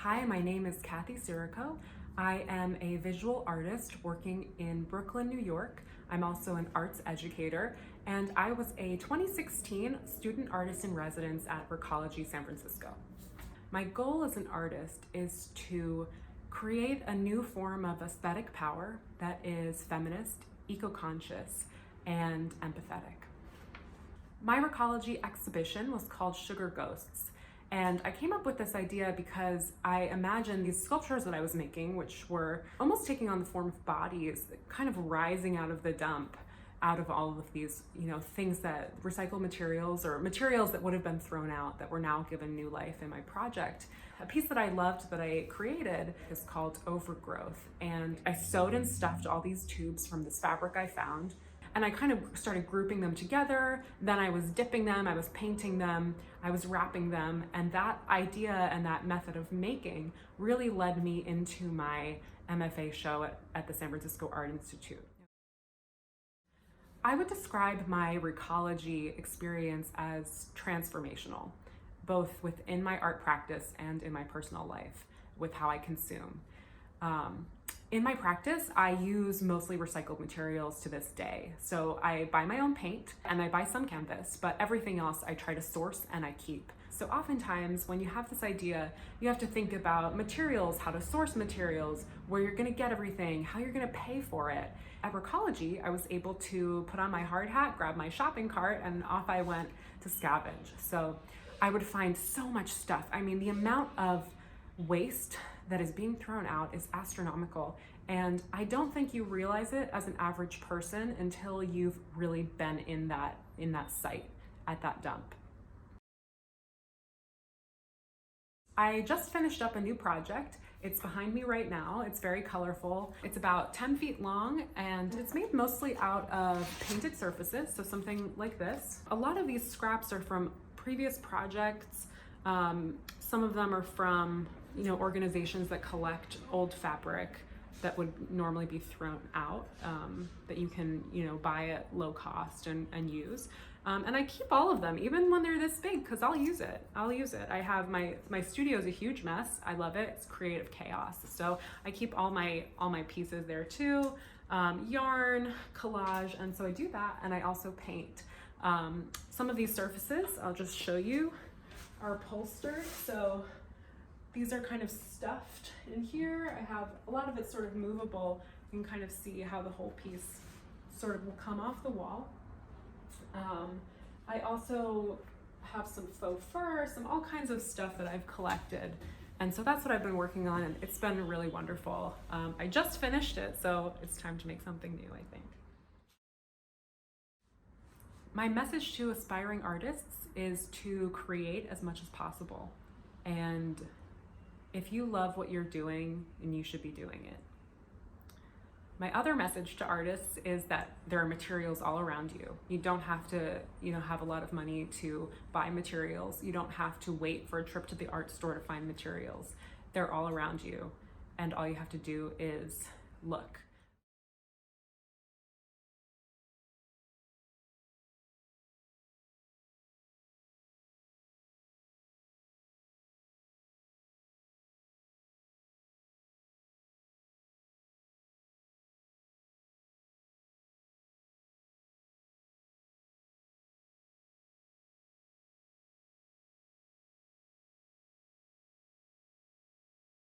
Hi, my name is Kathy Sirico. I am a visual artist working in Brooklyn, New York. I'm also an arts educator, and I was a 2016 student artist in residence at Recology, San Francisco. My goal as an artist is to create a new form of aesthetic power that is feminist, eco-conscious, and empathetic. My Recology exhibition was called Sugar Ghosts, and I came up with this idea because I imagined these sculptures that I was making, which were almost taking on the form of bodies, kind of rising out of the dump, out of all of these, things that recycled materials or materials that would have been thrown out that were now given new life in my project. A piece that I loved that I created is called Overgrowth, and I sewed and stuffed all these tubes from this fabric I found. And I kind of started grouping them together. Then I was dipping them, I was painting them, I was wrapping them. And that idea and that method of making really led me into my MFA show at the San Francisco Art Institute. I would describe my Recology experience as transformational, both within my art practice and in my personal life with how I consume. In my practice, I use mostly recycled materials to this day. So I buy my own paint and I buy some canvas, but everything else I try to source and I keep. So oftentimes when you have this idea, you have to think about materials, how to source materials, where you're gonna get everything, how you're gonna pay for it. At Recology, I was able to put on my hard hat, grab my shopping cart, and off I went to scavenge. So I would find so much stuff. I mean, the amount of waste that is being thrown out is astronomical, and I don't think you realize it as an average person until you've really been in that site at that dump. I just finished up a new project. It's behind me right now. It's very colorful. It's about 10 feet long and it's made mostly out of painted surfaces, so something like this. A lot of these scraps are from previous projects. Some of them are from organizations that collect old fabric that would normally be thrown out, that you can buy at low cost and use. And I keep all of them, even when they're this big, because I'll use it. I have my studio is a huge mess. I love it. It's creative chaos. So I keep all my pieces there too. Yarn, collage, and so I do that, and I also paint. Some of these surfaces, I'll just show you, are upholstered. So these are kind of stuffed in here. I have a lot of it sort of movable. You can kind of see how the whole piece sort of will come off the wall. I also have some faux fur, all kinds of stuff that I've collected. And so that's what I've been working on, and it's been really wonderful. I just finished it, so it's time to make something new, I think. My message to aspiring artists is to create as much as possible. And if you love what you're doing, then you should be doing it. My other message to artists is that there are materials all around you. You don't have to, have a lot of money to buy materials. You don't have to wait for a trip to the art store to find materials. They're all around you, and all you have to do is look.